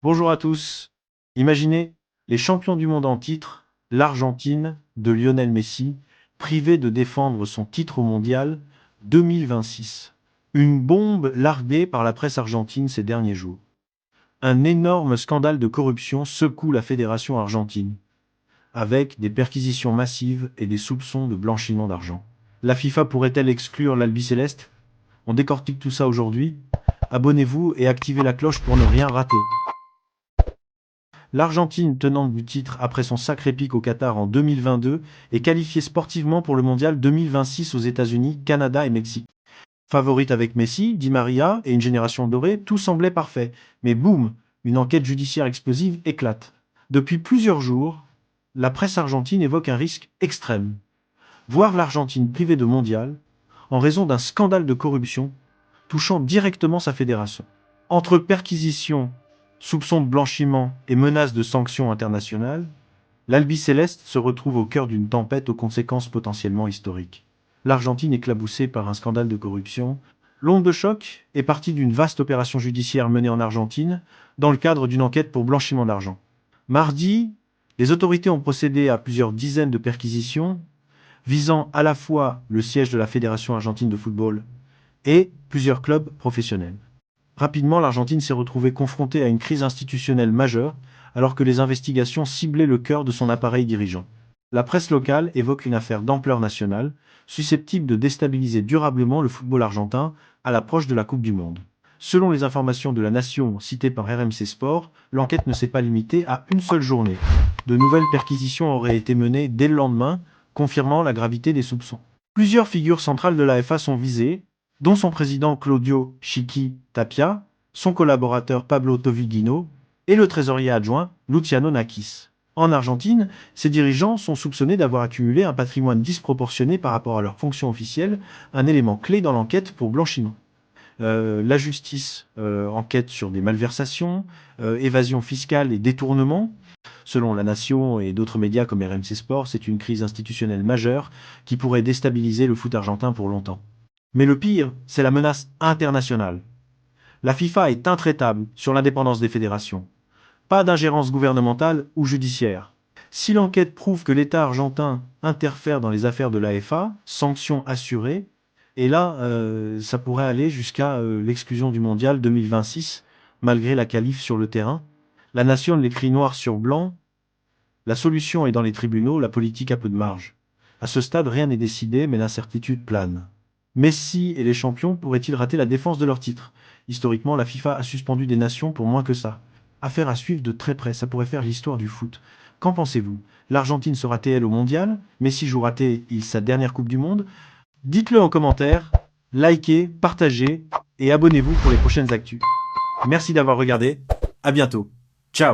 Bonjour à tous. Imaginez les champions du monde en titre, l'Argentine de Lionel Messi, privée de défendre son titre mondial 2026. Une bombe larguée par la presse argentine ces derniers jours. Un énorme scandale de corruption secoue la fédération argentine, avec des perquisitions massives et des soupçons de blanchiment d'argent. La FIFA pourrait-elle exclure l'Albiceleste? On décortique tout ça aujourd'hui. Abonnez-vous et activez la cloche pour ne rien rater. L'Argentine, tenante du titre après son sacré pic au Qatar en 2022, est qualifiée sportivement pour le mondial 2026 aux États-Unis, Canada et Mexique. Favorite avec Messi, Di Maria et une génération dorée, tout semblait parfait. Mais boum, une enquête judiciaire explosive éclate. Depuis plusieurs jours, la presse argentine évoque un risque extrême. Voir l'Argentine privée de mondial en raison d'un scandale de corruption touchant directement sa fédération. Entre perquisitions, soupçons de blanchiment et menaces de sanctions internationales, l'Albiceleste se retrouve au cœur d'une tempête aux conséquences potentiellement historiques. L'Argentine éclaboussée par un scandale de corruption, l'onde de choc est partie d'une vaste opération judiciaire menée en Argentine dans le cadre d'une enquête pour blanchiment d'argent. Mardi, les autorités ont procédé à plusieurs dizaines de perquisitions visant à la fois le siège de la Fédération argentine de football et plusieurs clubs professionnels. Rapidement, l'Argentine s'est retrouvée confrontée à une crise institutionnelle majeure, alors que les investigations ciblaient le cœur de son appareil dirigeant. La presse locale évoque une affaire d'ampleur nationale, susceptible de déstabiliser durablement le football argentin à l'approche de la Coupe du Monde. Selon les informations de la Nation citées par RMC Sport, l'enquête ne s'est pas limitée à une seule journée. De nouvelles perquisitions auraient été menées dès le lendemain, confirmant la gravité des soupçons. Plusieurs figures centrales de l'AFA sont visées, dont son président Claudio Chiqui Tapia, son collaborateur Pablo Toviguino et le trésorier adjoint Luciano Nakis. En Argentine, ces dirigeants sont soupçonnés d'avoir accumulé un patrimoine disproportionné par rapport à leurs fonctions officielles, un élément clé dans l'enquête pour blanchiment. La justice enquête sur des malversations, évasion fiscale et détournement. Selon La Nation et d'autres médias comme RMC Sport, c'est une crise institutionnelle majeure qui pourrait déstabiliser le foot argentin pour longtemps. Mais le pire, c'est la menace internationale. La FIFA est intraitable sur l'indépendance des fédérations. Pas d'ingérence gouvernementale ou judiciaire. Si l'enquête prouve que l'État argentin interfère dans les affaires de l'AFA, sanctions assurées, et là, ça pourrait aller jusqu'à l'exclusion du mondial 2026, malgré la qualif sur le terrain. La Nation l'écrit noir sur blanc. La solution est dans les tribunaux, la politique a peu de marge. À ce stade, rien n'est décidé, mais l'incertitude plane. Messi et les champions pourraient-ils rater la défense de leur titre? Historiquement, la FIFA a suspendu des nations pour moins que ça. Affaire à suivre de très près, ça pourrait faire l'histoire du foot. Qu'en pensez-vous? L'Argentine sera-t-elle au mondial? Messi jouera-t-il sa dernière Coupe du Monde? Dites-le en commentaire, likez, partagez et abonnez-vous pour les prochaines actus. Merci d'avoir regardé, à bientôt. Ciao!